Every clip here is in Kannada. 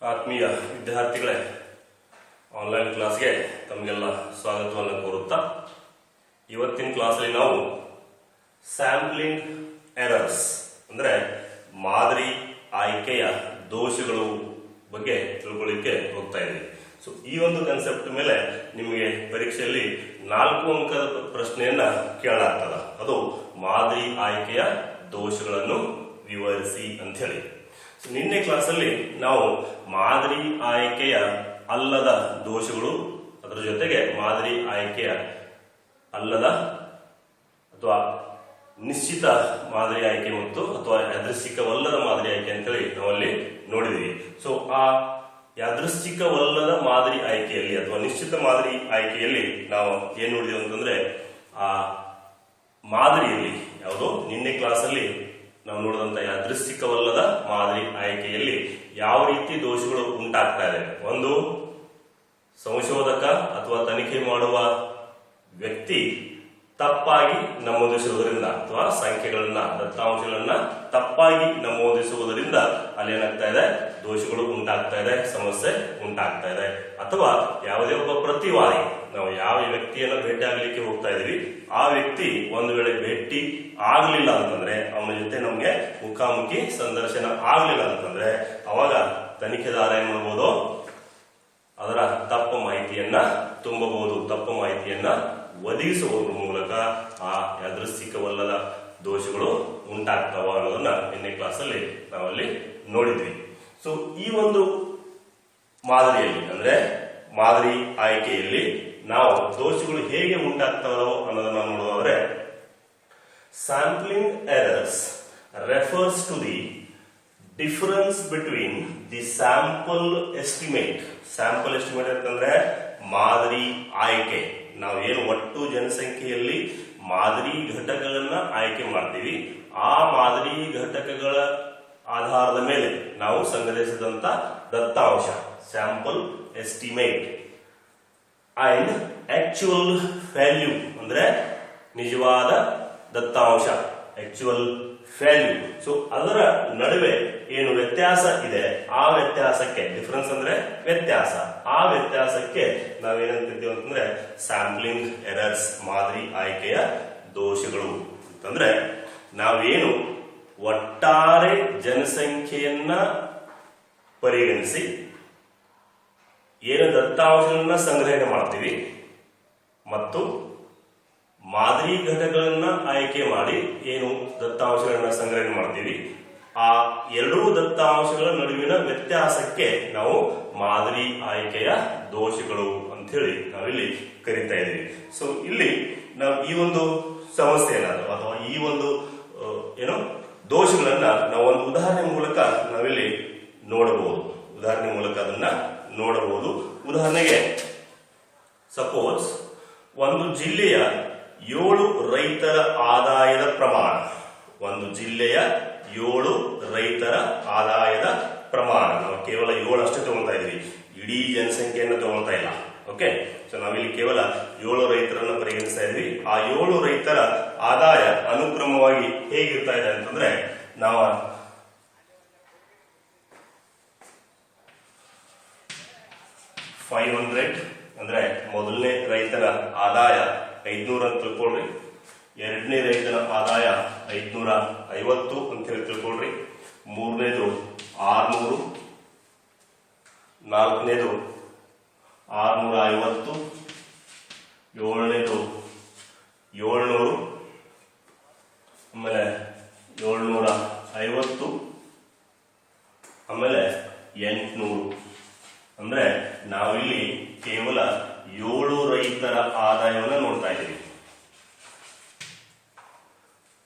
ಆತ್ಮೀಯ ವಿದ್ಯಾರ್ಥಿಗಳೇ, ಆನ್ಲೈನ್ ಕ್ಲಾಸ್ಗೆ ತಮಗೆಲ್ಲ ಸ್ವಾಗತವನ್ನು ಕೋರುತ್ತಾ ಇವತ್ತಿನ ಕ್ಲಾಸಲ್ಲಿ ನಾವು ಸ್ಯಾಂಪ್ಲಿಂಗ್ ಎರರ್ಸ್ ಅಂದರೆ ಮಾದರಿ ಆಯ್ಕೆಯ ದೋಷಗಳು ಬಗ್ಗೆ ತಿಳ್ಕೊಳ್ಳಿಕ್ಕೆ ಹೋಗ್ತಾ ಇದ್ದೀವಿ. ಸೊ ಈ ಒಂದು ಕಾನ್ಸೆಪ್ಟ್ ಮೇಲೆ ನಿಮಗೆ ಪರೀಕ್ಷೆಯಲ್ಲಿ 4 ಅಂಕದ ಪ್ರಶ್ನೆಯನ್ನ ಕೇಳಲಾಗ್ತದ. ಅದು ಮಾದರಿ ಆಯ್ಕೆಯ ದೋಷಗಳನ್ನು ವಿವರಿಸಿ ಅಂತ ಹೇಳಿ. ನಿನ್ನೆ ಕ್ಲಾಸಲ್ಲಿ ನಾವು ಮಾದರಿ ಆಯ್ಕೆಯ ಅಲ್ಲದ ದೋಷಗಳು, ಅದರ ಜೊತೆಗೆ ಮಾದರಿ ಆಯ್ಕೆಯ ಅಲ್ಲದ ಅಥವಾ ನಿಶ್ಚಿತ ಮಾದರಿ ಆಯ್ಕೆ ಮತ್ತು ಅಥವಾ ಯಾದೃಚ್ಛಿಕವಲ್ಲದ ಮಾದರಿ ಆಯ್ಕೆ ಅಂತೇಳಿ ನಾವಲ್ಲಿ ನೋಡಿದೀವಿ. ಸೊ ಆ ಯಾದೃಚ್ಛಿಕವಲ್ಲದ ಮಾದರಿ ಆಯ್ಕೆಯಲ್ಲಿ ಅಥವಾ ನಿಶ್ಚಿತ ಮಾದರಿ ಆಯ್ಕೆಯಲ್ಲಿ ನಾವು ಏನ್ ನೋಡಿದೀವಿ ಅಂತಂದ್ರೆ, ಆ ಮಾದರಿಯಲ್ಲಿ ಯಾವುದೋ ನಿನ್ನೆ ಕ್ಲಾಸಲ್ಲಿ ನಾವು ನೋಡಿದಂತ ಯಾದೃಚ್ಛಿಕವಲ್ಲದ ಮಾದರಿ ಆಯ್ಕೆಯಲ್ಲಿ ಯಾವ ರೀತಿ ದೋಷಗಳು ಉಂಟಾಗ್ತಾ ಇದೆ. ಒಂದು, ಸಂಶೋಧಕ ಅಥವಾ ತನಿಖೆ ಮಾಡುವ ವ್ಯಕ್ತಿ ತಪ್ಪಾಗಿ ನಮೂದಿಸುವುದರಿಂದ ಅಥವಾ ಸಂಖ್ಯೆಗಳನ್ನ ದತ್ತಾಂಶಗಳನ್ನ ತಪ್ಪಾಗಿ ನಮೂದಿಸುವುದರಿಂದ ಅಲ್ಲಿ ಏನಾಗ್ತಾ ಇದೆ, ದೋಷಗಳು ಉಂಟಾಗ್ತಾ ಇದೆ, ಸಮಸ್ಯೆ ಉಂಟಾಗ್ತಾ ಇದೆ. ಅಥವಾ ಯಾವುದೇ ಒಬ್ಬ ಪ್ರತಿವಾದಿ, ನಾವು ಯಾವ ವ್ಯಕ್ತಿಯನ್ನ ಭೇಟಿ ಆಗ್ಲಿಕ್ಕೆ ಹೋಗ್ತಾ ಇದೀವಿ, ಆ ವ್ಯಕ್ತಿ ಒಂದು ವೇಳೆ ಭೇಟಿ ಆಗ್ಲಿಲ್ಲ ಅಂತಂದ್ರೆ, ಅವನ ಜೊತೆ ನಮ್ಗೆ ಮುಖಾಮುಖಿ ಸಂದರ್ಶನ ಆಗ್ಲಿಲ್ಲ ಅಂತಂದ್ರೆ, ಅವಾಗ ತನಿಖೆದಾರ ಏನ್ ಮಾಡ್ಬೋದು, ಅದರ ತಪ್ಪು ಮಾಹಿತಿಯನ್ನ ತುಂಬಬಹುದು, ತಪ್ಪು ಮಾಹಿತಿಯನ್ನ ಒದಗಿಸುವುದರ ಮೂಲಕ ಆ ಯಾದೃಚ್ಛಿಕವಲ್ಲದ ದೋಷಗಳು ಉಂಟಾಗ್ತಾವ ಅನ್ನೋದನ್ನ ನಿನ್ನೆ ಕ್ಲಾಸಲ್ಲಿ ನಾವಲ್ಲಿ ನೋಡಿದ್ವಿ. ಸೊ ಈ ಒಂದು ಮಾದರಿಯಲ್ಲಿ ಅಂದ್ರೆ ಮಾದರಿ ಆಯ್ಕೆಯಲ್ಲಿ ನಾವು ದೋಷಗಳು ಹೇಗೆ ಉಂಟಾಗ್ತಾವೋ ಅನ್ನೋದನ್ನ ನೋಡೋದಾದ್ರೆ, sampling errors refers to the difference between the sample estimate. Sample estimate ಅಂತಂದ್ರೆ ಮಾದರಿ ಆಯ್ಕೆ. ನಾವು ಏನು ಒಟ್ಟು ಜನಸಂಖ್ಯೆಯಲ್ಲಿ ಮಾದರಿ ಘಟಕಗಳನ್ನ ಆಯ್ಕೆ ಮಾಡ್ತೀವಿ, ಆ ಮಾದರಿ ಘಟಕಗಳ ಆಧಾರದ ಮೇಲೆ ನಾವು ಸಂಗ್ರಹಿಸಿದಂತ ದತ್ತಾಂಶ sample estimate and actual value ಅಂದ್ರೆ ನಿಜವಾದ ದತ್ತಾಂಶ, ಆಕ್ಚುಯಲ್ ವ್ಯಾಲ್ಯೂ. ಸೊ ಅದರ ನಡುವೆ ಏನು ವ್ಯತ್ಯಾಸ ಇದೆ, ಆ ವ್ಯತ್ಯಾಸಕ್ಕೆ, ಡಿಫರೆನ್ಸ್ ಅಂದ್ರೆ ವ್ಯತ್ಯಾಸ, ಆ ವ್ಯತ್ಯಾಸಕ್ಕೆ ನಾವೇನಂತಿದ್ದೀವಿ ಅಂತಂದ್ರೆ ಸ್ಯಾಂಪ್ಲಿಂಗ್ ಎರರ್ಸ್, ಮಾದರಿ ಆಯ್ಕೆಯ ದೋಷಗಳು ಅಂತಂದ್ರೆ, ನಾವೇನು ಒಟ್ಟಾರೆ ಜನಸಂಖ್ಯೆಯನ್ನ ಪರಿಗಣಿಸಿ ಏನು ದತ್ತಾಂಶಗಳನ್ನ ಸಂಗ್ರಹಣೆ ಮಾಡ್ತೀವಿ ಮತ್ತು ಮಾದರಿ ಘಟಕಗಳನ್ನ ಆಯ್ಕೆ ಮಾಡಿ ಏನು ದತ್ತಾಂಶಗಳನ್ನ ಸಂಗ್ರಹಣೆ ಮಾಡ್ತೀವಿ, ಆ ಎರಡೂ ದತ್ತಾಂಶಗಳ ನಡುವಿನ ವ್ಯತ್ಯಾಸಕ್ಕೆ ನಾವು ಮಾದರಿ ಆಯ್ಕೆಯ ದೋಷಗಳು ಅಂತ ಹೇಳಿ ನಾವಿಲ್ಲಿ ಕರಿತಾ ಇದ್ದೀವಿ. ಸೊ ಇಲ್ಲಿ ನಾವು ಈ ಒಂದು ಸಮಸ್ಯೆಯನ್ನ ಅಥವಾ ಈ ಒಂದು ಏನು ದೋಷಗಳನ್ನ ನಾವು ಒಂದು ಉದಾಹರಣೆ ಮೂಲಕ ನಾವಿಲ್ಲಿ ನೋಡಬಹುದು. ಉದಾಹರಣೆ ಮೂಲಕ ಅದನ್ನ ನೋಡಬಹುದು. ಉದಾಹರಣೆಗೆ, ಸಪೋಸ್ ಒಂದು ಜಿಲ್ಲೆಯ 7 ರೈತರ ಆದಾಯದ ಪ್ರಮಾಣ, ಒಂದು ಜಿಲ್ಲೆಯ 7 ರೈತರ ಆದಾಯದ ಪ್ರಮಾಣ, ನಾವು ಕೇವಲ 7 ಅಷ್ಟೇ ತಗೊಳ್ತಾ ಇದ್ವಿ, ಇಡೀ ಜನಸಂಖ್ಯೆಯನ್ನು ತಗೊಳ್ತಾ ಇಲ್ಲ. ಓಕೆ, ಸೊ ನಾವಿಲ್ಲಿ ಕೇವಲ 7 ರೈತರನ್ನ ಪರಿಗಣಿಸ್ತಾ ಇದ್ವಿ. ಆ 7 ರೈತರ ಆದಾಯ ಅನುಕ್ರಮವಾಗಿ ಹೇಗಿರ್ತಾ ಇದೆ ಅಂತಂದ್ರೆ, ನಾವು 500 ಅಂದ್ರೆ ಮೊದಲನೇ ರೈತನ ಆದಾಯ 500 ಅಂತ ತಿಳ್ಕೊಳ್ರಿ, ಎರಡನೇ ರೈತನ ಆದಾಯ 550 ಅಂತ ಹೇಳಿ ತಿಳ್ಕೊಳ್ರಿ, ಮೂರನೇದು 600, ನಾಲ್ಕನೇದು 650, ಏಳನೇದು 700, ಆಮೇಲೆ 750, ಆಮೇಲೆ 800. ಅಂದ್ರೆ ನಾವಿಲ್ಲಿ ಕೇವಲ 7 ರೈತರ ಆದಾಯವನ್ನು ನೋಡ್ತಾ ಇದ್ದೀವಿ.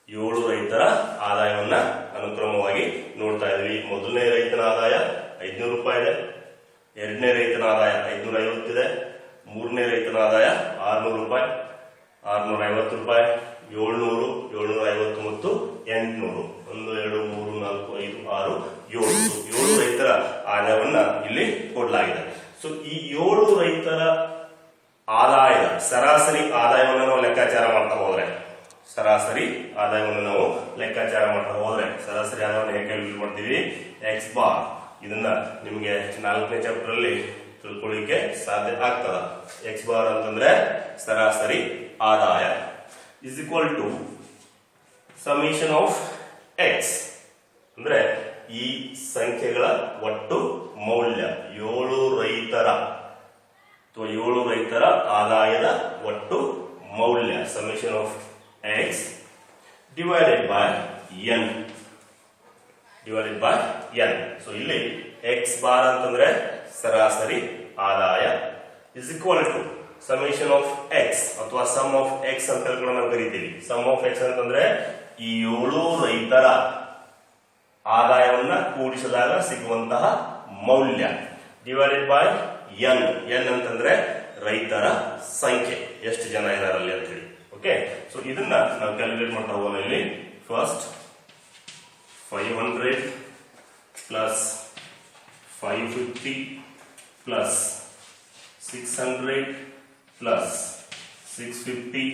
7 ರೈತರ ಆದಾಯವನ್ನ ಅನುಕ್ರಮವಾಗಿ ನೋಡ್ತಾ ಇದ್ದೀವಿ. ಮೊದಲನೇ ರೈತನ ಆದಾಯ 500 ರೂಪಾಯಿ ಇದೆ, ಎರಡನೇ ರೈತನ ಆದಾಯ 550 ಇದೆ, ಮೂರನೇ ರೈತನ ಆದಾಯ 600 ರೂಪಾಯಿ, 650 ರೂಪಾಯಿ, 700, 750 ಮತ್ತು 800. 1, 2, 3, 4, 5, 6, 7 ರೈತರ ಆದಾಯವನ್ನ ಇಲ್ಲಿ ಕೊಡಲಾಗಿದೆ. ಸೊ ಈ 7 ರೈತರ ಆದಾಯದ ಸರಾಸರಿ ಆದಾಯವನ್ನು ನಾವು ಲೆಕ್ಕಾಚಾರ ಮಾಡ್ತಾ ಹೋದ್ರೆ, ಸರಾಸರಿ ಆದಾಯವನ್ನು ನಾವು ಲೆಕ್ಕಾಚಾರ ಮಾಡ್ತಾ ಹೋದ್ರೆ ಸರಾಸರಿ ಆದಾಯವನ್ನು ಹೇಗೆ ಕ್ಯಾಲ್ಕುಲೇಟ್ ಮಾಡ್ತೀವಿ, ಎಕ್ಸ್ ಬಾರ್ ಇದನ್ನ ನಿಮಗೆ 4ನೇ ಚಾಪ್ಟರ್ ಅಲ್ಲಿ ತಿಳ್ಕೊಳ್ಳಿಕ್ಕೆ ಸಾಧ್ಯ ಆಗ್ತದ. ಎಕ್ಸ್ ಬಾರ್ ಅಂತಂದ್ರೆ ಸರಾಸರಿ ಆದಾಯ is equal to summation of x ಅಂದ್ರೆ ಈ ಸಂಖ್ಯೆಗಳ ಒಟ್ಟು ಮೌಲ್ಯ 7 ರೈತರ ಆದಾಯದ ಒಟ್ಟು ಮೌಲ್ಯ summation of x divided by n so ಇಲ್ಲಿ ಎಕ್ಸ್ ಬಾರ್ ಅಂತಂದ್ರೆ ಸರಾಸರಿ ಆದಾಯ is equal to summation of x ಅಥವಾ ಸಮ್ ಆಫ್ ಎಕ್ಸ್ ಅಂತ ಕೂಡ ನಾವು ಕರಿತೀವಿ. ಸಮ್ ಆಫ್ ಎಕ್ಸ್ ಅಂತಂದ್ರೆ ಈ 7 ರೈತರ ಆದಾಯವನ್ನ ಕೂಡಿಸಿದಾಗ ಸಿಗುವಂತಹ ಮೌಲ್ಯ ಡಿವೈಡೆಡ್ ಬೈ ಎನ್ ಅಂತಂದ್ರೆ ರೈತರ ಸಂಖ್ಯೆ, ಎಷ್ಟು ಜನ ಇದಾರಲ್ಲಿ ಅಂತ ಹೇಳಿ. ಓಕೆ, ಸೊ ಇದನ್ನ ನಾವು ಕ್ಯಾಲ್ಕುಲೇಟ್ ಮಾಡ್ತಾ ಹೋಗೋಣ. ಇಲ್ಲಿ first 500 plus 550 plus 600 plus 650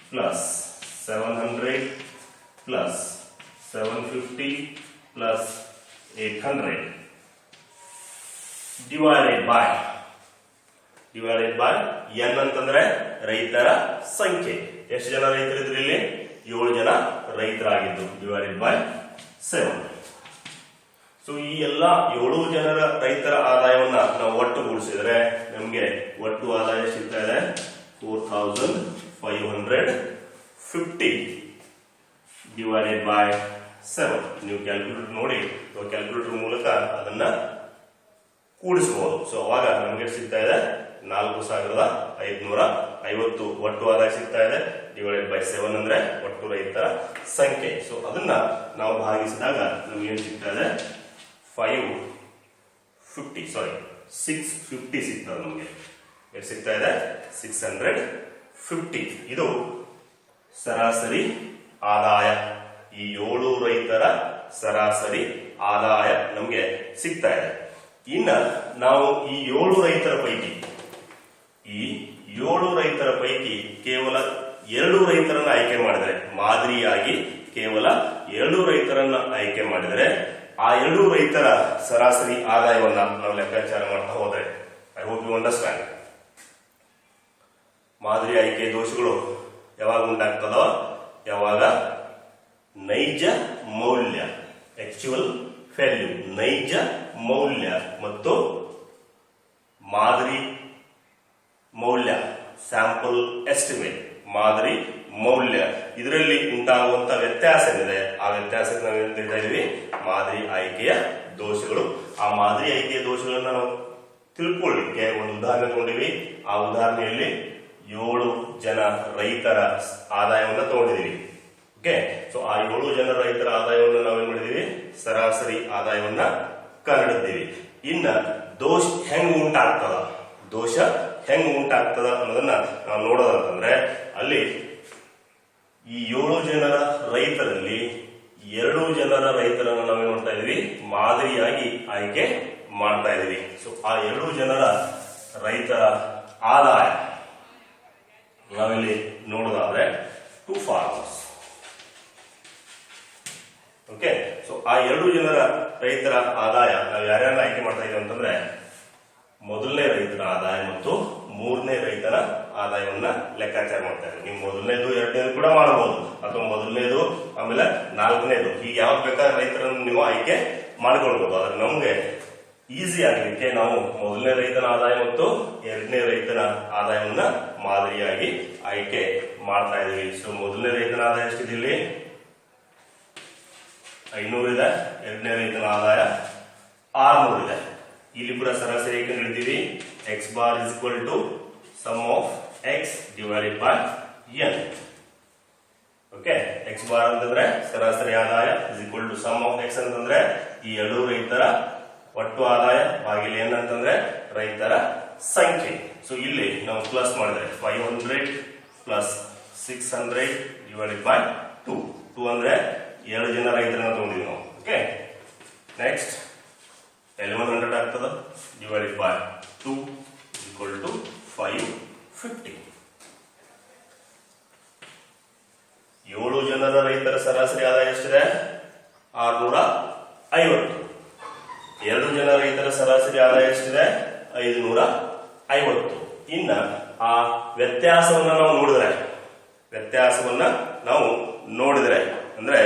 plus 700 plus 750 plus 800 divided by N ಅಂತಂದ್ರೆ ರೈತರ ಸಂಖ್ಯೆ. ಎಷ್ಟು ಜನ ರೈತರಿದ್ರು ಇಲ್ಲಿ? 7 ಜನ ರೈತರಾಗಿದ್ದು ಡಿವೈಡೆಡ್ ಬೈ 7. ಸೊ ಈ ಎಲ್ಲ 7 ಜನರ ರೈತರ ಆದಾಯವನ್ನ ನಾವು ಒಟ್ಟು ಕೂಡಿಸಿದ್ರೆ ನಮಗೆ ಒಟ್ಟು ಆದಾಯ ಸಿಗ್ತಾ ಇದೆ 4550 ಡಿವೈಡೆಡ್ ಬೈ 7. ನೀವು ಕ್ಯಾಲ್ಕುಲೇಟರ್ ನೋಡಿ, ಕ್ಯಾಲ್ಕುಲೇಟರ್ ಮೂಲಕ ಅದನ್ನ ಕೂಡಿಸಬಹುದು. ಸೊ ಅವಾಗ ನಮಗೆ ಸಿಗ್ತಾ ಇದೆ 4550 ಒಟ್ಟು ಆದಾಯ ಸಿಗ್ತಾ ಇದೆ ಡಿವೈಡೆಡ್ ಬೈ 7 ಅಂದ್ರೆ ಒಟ್ಟು ರೈತರ ಸಂಖ್ಯೆ. ಸೊ ಅದನ್ನ ನಾವು ಭಾಗಿಸಿದಾಗ ನಮ್ಗೆ ಏನ್ ಸಿಗ್ತಾ ಇದೆ 650 ಸಿಗ್ತದೆ. ನಮಗೆ ಎಷ್ಟು ಸಿಗ್ತಾ ಇದೆ 650. ಇದು ಸರಾಸರಿ ಆದಾಯ, ಈ 7 ರೈತರ ಸರಾಸರಿ ಆದಾಯ ನಮಗೆ ಸಿಗ್ತಾ ಇದೆ. ಇನ್ನ ನಾವು ಈ 7 ರೈತರ ಪೈಕಿ ಕೇವಲ 2 ರೈತರನ್ನ ಆಯ್ಕೆ ಮಾಡಿದರೆ, ಮಾದರಿಯಾಗಿ ಕೇವಲ 2 ರೈತರನ್ನ ಆಯ್ಕೆ ಮಾಡಿದರೆ ಆ 2 ರೈತರ ಸರಾಸರಿ ಆದಾಯವನ್ನ ನಾವು ಲೆಕ್ಕಾಚಾರ ಮಾಡ್ತಾ ಹೋದ್ರೆ, ಐ ಹೋಪ್ ಯು ಅಂಡರ್ಸ್ಟ್ಯಾಂಡ್. ಮಾದರಿ ಆಯ್ಕೆ ದೋಷಗಳು ಯಾವಾಗ ಉಂಟಾಗ್ತದೋ, ಯಾವಾಗ ನೈಜ ಮೌಲ್ಯ ಆಕ್ಚುಯಲ್ ವ್ಯಾಲ್ಯೂ, ನೈಜ ಮೌಲ್ಯ ಮತ್ತು ಮಾದರಿ ಮೌಲ್ಯ ಸ್ಯಾಂಪಲ್ ಎಸ್ಟಿಮೇಟ್, ಮಾದರಿ ಮೌಲ್ಯ ಇದರಲ್ಲಿ ಉಂಟಾಗುವಂತ ವ್ಯತ್ಯಾಸ ಏನಿದೆ ಆ ವ್ಯತ್ಯಾಸಕ್ಕೆ ನಾವು ಏನ್ ಹೇಳ್ತಾ ಇದೀವಿ ಮಾದರಿ ಆಯ್ಕೆಯ ದೋಷಗಳು. ಆ ಮಾದರಿ ಆಯ್ಕೆಯ ದೋಷಗಳನ್ನ ನಾವು ತಿಳ್ಕೊಳ್ಳಿಕ್ಕೆ ಒಂದು ಉದಾಹರಣೆ ತಗೊಂಡಿವಿ. ಆ ಉದಾಹರಣೆಯಲ್ಲಿ 7 ಜನ ರೈತರ ಆದಾಯವನ್ನ ತಗೊಂಡಿದೀವಿ. ಓಕೆ, ಸೊ ಆ 7 ಜನ ರೈತರ ಆದಾಯವನ್ನು ನಾವೇನ್ ಮಾಡಿದೀವಿ ಸರಾಸರಿ ಆದಾಯವನ್ನ ಕಂಡಿದ್ದೀವಿ. ಇನ್ನ ದೋಷ ಹೆಂಗ್ ಉಂಟಾಗ್ತದ ಅನ್ನೋದನ್ನ ನಾವು ನೋಡೋದಂತಂದ್ರೆ, ಅಲ್ಲಿ ಈ 7 ಜನರ ರೈತರಲ್ಲಿ 2 ಜನರ ರೈತರನ್ನ ನಾವೇನ್ ಮಾಡ್ತಾ ಇದೀವಿ ಮಾದರಿಯಾಗಿ ಆಯ್ಕೆ ಮಾಡ್ತಾ ಇದೀವಿ. ಸೊ ಆ 2 ಜನರ ರೈತರ ಆದಾಯ ನಾವಿಲ್ಲಿ ನೋಡೋದಾದ್ರೆ 2 farmers. ಓಕೆ, ಸೊ ಆ 2 ಜನರ ರೈತರ ಆದಾಯ ನಾವು ಯಾರ್ಯಾರನ್ನ ಆಯ್ಕೆ ಮಾಡ್ತಾ ಇದೀವಿ ಅಂತಂದ್ರೆ, ಮೊದಲನೇ ರೈತರ ಆದಾಯ ಮತ್ತು 3ನೇ ರೈತರ ಆದಾಯವನ್ನ ಲೆಕ್ಕಾಚಾರ ಮಾಡ್ತಾ ಇದ್ದೀವಿ. ನೀವು ಮೊದಲನೇದು 2ನೇದು ಕೂಡ ಮಾಡಬಹುದು, ಅಥವಾ ಮೊದಲನೇದು ಆಮೇಲೆ 4ನೇದು, ಹೀಗೆ ಯಾವ್ದು ಬೇಕಾದ್ರೆ ರೈತರನ್ನು ನೀವು ಆಯ್ಕೆ ಮಾಡ್ಕೊಳ್ಬಹುದು. ಆದ್ರೆ ನಮ್ಗೆ ಈಸಿ ಆಗಲಿಕ್ಕೆ ನಾವು ಮೊದಲನೇ ರೈತನ ಆದಾಯ ಮತ್ತು 2ನೇ ರೈತನ ಆದಾಯವನ್ನ ಮಾದರಿಯಾಗಿ ಆಯ್ಕೆ ಮಾಡ್ತಾ ಇದೀವಿ. ಸೊ ಮೊದಲನೇ ರೈತನ ಆದಾಯ ಎಷ್ಟಿದೆ ಇಲ್ಲಿ 500 ಇದೆ, 2ನೇ ರೈತನ ಆದಾಯ 600 ಇದೆ. ಇಲ್ಲಿ ಕೂಡ ಸರಾಸರಿ ಹಿಡಿದೀವಿ. X bar is equal to sum of x divided by n. Okay, x bar ಅಂತಂದ್ರೆ ಸರಾಸರಿ ಆದಾಯ is equal to sum of x ಅಂತಂದ್ರೆ ಈ 2 ರೈತರ ಒಟ್ಟು ಆದಾಯ ಭಾಗಿಲೆ ಎನ್ ಅಂತಂದ್ರೆ ರೈತರ ಸಂಖ್ಯೆ. ಸೊ ಇಲ್ಲಿ ನಾವು ಪ್ಲಸ್ ಮಾಡಿದ್ರೆ 500 ಪ್ಲಸ್ 600 ಡಿವೈಡೆಡ್ ಬೈ 2 ಅಂದ್ರೆ 2 ಜನ ರೈತರನ್ನ ತಗೊಂಡಿದ್ವಿ ನಾವು. ಓಕೆ, ನೆಕ್ಸ್ಟ್ 1100 ಆಗ್ತದ ಡಿವೈಡೆಡ್ ಬೈ 2 ಈಕ್ವಲ್ ಟು 550. 7 ಜನರ ರೈತರ ಸರಾಸರಿ ಆದಾಯ ಎಷ್ಟಿದೆ 650. 2 ಜನ ರೈತರ ಸರಾಸರಿ ಆದಾಯ ಎಷ್ಟಿದೆ? 550. ಇನ್ನ ಆ ವ್ಯತ್ಯಾಸವನ್ನ ನಾವು ನೋಡಿದ್ರೆ ಅಂದ್ರೆ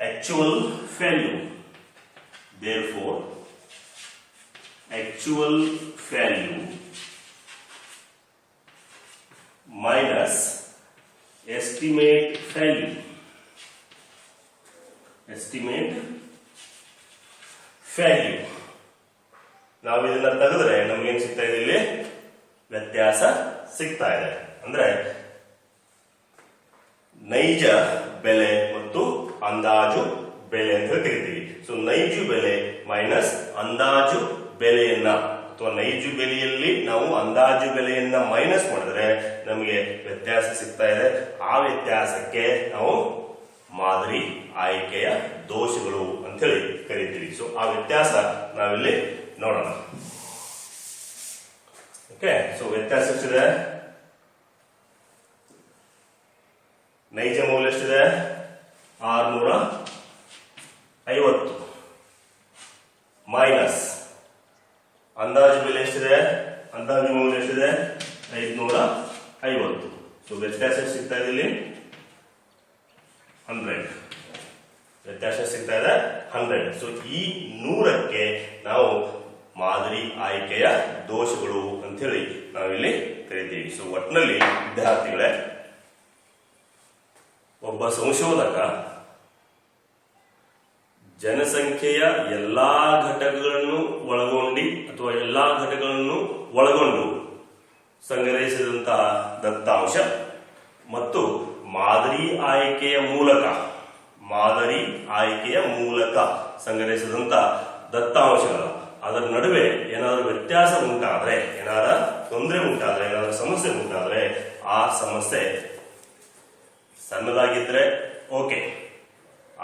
actual value, therefore actual value minus estimate value ನಾವು ಇದನ್ನ ತೆಗೆದ್ರೆ ನಮಗೇನು ಸಿಗ್ತಾ ಇದೆ? ಇಲ್ಲಿ ವ್ಯತ್ಯಾಸ ಸಿಗ್ತಾ ಇದೆ. ಅಂದ್ರೆ ನೈಜ ಬೆಲೆ ಮತ್ತು ಅಂದಾಜು ಬೆಲೆ ಅಂತ ಕರಿತೀವಿ. ಸೊ ನೈಜ ಬೆಲೆ ಮೈನಸ್ ಅಂದಾಜು ಬೆಲೆಯನ್ನ ಅಥವಾ ನೈಜ ಬೆಲೆಯಲ್ಲಿ ನಾವು ಅಂದಾಜು ಬೆಲೆಯನ್ನ ಮೈನಸ್ ಮಾಡಿದ್ರೆ ನಮಗೆ ವ್ಯತ್ಯಾಸ ಸಿಗ್ತಾ ಇದೆ. ಆ ವ್ಯತ್ಯಾಸಕ್ಕೆ ನಾವು ಮಾದರಿ ಆಯ್ಕೆಯ ದೋಷಗಳು ಅಂತ ಹೇಳಿ ಕರಿತೀವಿ. ಸೊ ಆ ವ್ಯತ್ಯಾಸ ನಾವಿಲ್ಲಿ ನೋಡೋಣ. ಓಕೆ, ಸೊ ವ್ಯತ್ಯಾಸ ಎಷ್ಟಿದೆ? ನೈಜ ಮೌಲ್ಯ ಎಷ್ಟಿದೆ? 650 ಮೈನಸ್ ಅಂದಾಜು ಬೆಲೆ ಎಷ್ಟಿದೆ? ಅಂದಾಜು ಮೌಲ್ಯ ಎಷ್ಟಿದೆ? 550. ಸೊ ವ್ಯತ್ಯಾಸ ಸಿಗ್ತಾ ಇದೆ ಇಲ್ಲಿ 100. ವ್ಯತ್ಯಾಸ ಸಿಗ್ತಾ ಇದೆ 100. ಸೊ ಈ 100ಕ್ಕೆ ನಾವು ಮಾದರಿ ಆಯ್ಕೆಯ ದೋಷಗಳು ಅಂತ ಹೇಳಿ ನಾವಿಲ್ಲಿ ಕರಿತೀವಿ. ಸೊ ಒಟ್ಟಿನಲ್ಲಿ ವಿದ್ಯಾರ್ಥಿಗಳೇ, ಒಬ್ಬ ಸಂಶೋಧಕ ಜನಸಂಖ್ಯೆಯ ಎಲ್ಲಾ ಘಟಕಗಳನ್ನು ಒಳಗೊಂಡು ಸಂಗ್ರಹಿಸಿದಂತಹ ದತ್ತಾಂಶ ಮತ್ತು ಮಾದರಿ ಆಯ್ಕೆಯ ಮೂಲಕ ಸಂಗ್ರಹಿಸಿದಂತಹ ದತ್ತಾಂಶಗಳ ಅದರ ನಡುವೆ ಏನಾದರೂ ವ್ಯತ್ಯಾಸ ಉಂಟಾದ್ರೆ, ಏನಾದರೂ ತೊಂದರೆ ಉಂಟಾದ್ರೆ, ಏನಾದರೂ ಸಮಸ್ಯೆ ಉಂಟಾದ್ರೆ, ಆ ಸಮಸ್ಯೆ ಸಣ್ಣದಾಗಿದ್ರೆ ಓಕೆ,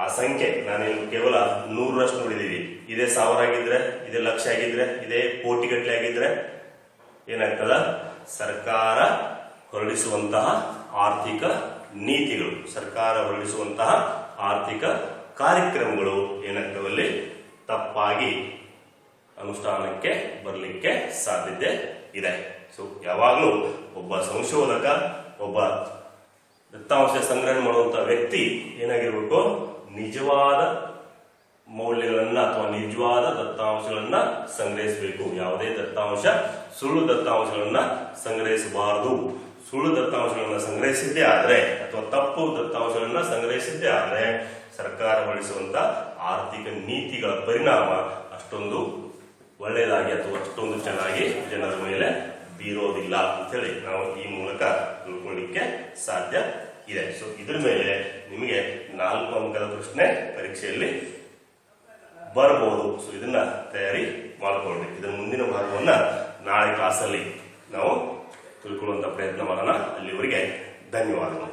ಆ ಸಂಖ್ಯೆ ನಾನೇನು ಕೇವಲ 100ರಷ್ಟು ನೋಡಿದೀವಿ, ಇದೇ 1000 ಆಗಿದ್ರೆ, ಇದೇ ಲಕ್ಷ ಆಗಿದ್ರೆ, ಇದೇ ಕೋಟಿಗಟ್ಟಲೆ ಆಗಿದ್ರೆ ಏನಾಗ್ತದ? ಸರ್ಕಾರ ಹೊರಡಿಸುವಂತಹ ಆರ್ಥಿಕ ನೀತಿಗಳು, ಸರ್ಕಾರ ಹೊರಡಿಸುವಂತಹ ಆರ್ಥಿಕ ಕಾರ್ಯಕ್ರಮಗಳು ಏನಾಗ್ತವಲ್ಲಿ ತಪ್ಪಾಗಿ ಅನುಷ್ಠಾನಕ್ಕೆ ಬರಲಿಕ್ಕೆ ಸಾಧ್ಯತೆ ಇದೆ. ಸೊ ಯಾವಾಗಲೂ ಒಬ್ಬ ಸಂಶೋಧಕ, ಒಬ್ಬ ದತ್ತಾಂಶ ಸಂಗ್ರಹಣೆ ಮಾಡುವಂತಹ ವ್ಯಕ್ತಿ ಏನಾಗಿರ್ಬೇಕು? ನಿಜವಾದ ಮೌಲ್ಯಗಳನ್ನ ಅಥವಾ ನಿಜವಾದ ದತ್ತಾಂಶಗಳನ್ನ ಸಂಗ್ರಹಿಸಬೇಕು. ಯಾವುದೇ ದತ್ತಾಂಶ ಸುಳ್ಳು ದತ್ತಾಂಶಗಳನ್ನ ಸಂಗ್ರಹಿಸಬಾರದು. ಸುಳ್ಳು ದತ್ತಾಂಶಗಳನ್ನ ಸಂಗ್ರಹಿಸಿದ್ದೇ ಆದ್ರೆ ಅಥವಾ ತಪ್ಪು ದತ್ತಾಂಶಗಳನ್ನ ಸಂಗ್ರಹಿಸಿದ್ದೇ ಆದ್ರೆ ಸರ್ಕಾರ ಹೊರಡಿಸುವಂತ ಆರ್ಥಿಕ ನೀತಿಗಳ ಪರಿಣಾಮ ಅಷ್ಟೊಂದು ಒಳ್ಳೆಯದಾಗಿ ಅಥವಾ ಅಷ್ಟೊಂದು ಚೆನ್ನಾಗಿ ಜನರ ಮೇಲೆ ಬೀರೋದಿಲ್ಲ ಅಂತ ಹೇಳಿ ನಾವು ಈ ಮೂಲಕ ತಿಳ್ಕೊಳ್ಳಿಕ್ಕೆ ಸಾಧ್ಯ ಇದೆ. ಸೊ ಇದ್ರ ಮೇಲೆ ನಿಮಗೆ 4 ಅಂಕದ ಪ್ರಶ್ನೆ ಪರೀಕ್ಷೆಯಲ್ಲಿ ಬರಬಹುದು. ಸೊ ಇದನ್ನ ತಯಾರಿ ಮಾಡಿಕೊಳ್ಳಿ. ಇದರ ಮುಂದಿನ ಭಾಗವನ್ನ ನಾಳೆ ಕ್ಲಾಸಲ್ಲಿ ನಾವು ತಿಳ್ಕೊಳ್ಳುವಂತ ಪ್ರಯತ್ನ ಮಾಡೋಣ. ಅಲ್ಲಿವರೆಗೆ ಧನ್ಯವಾದಗಳು.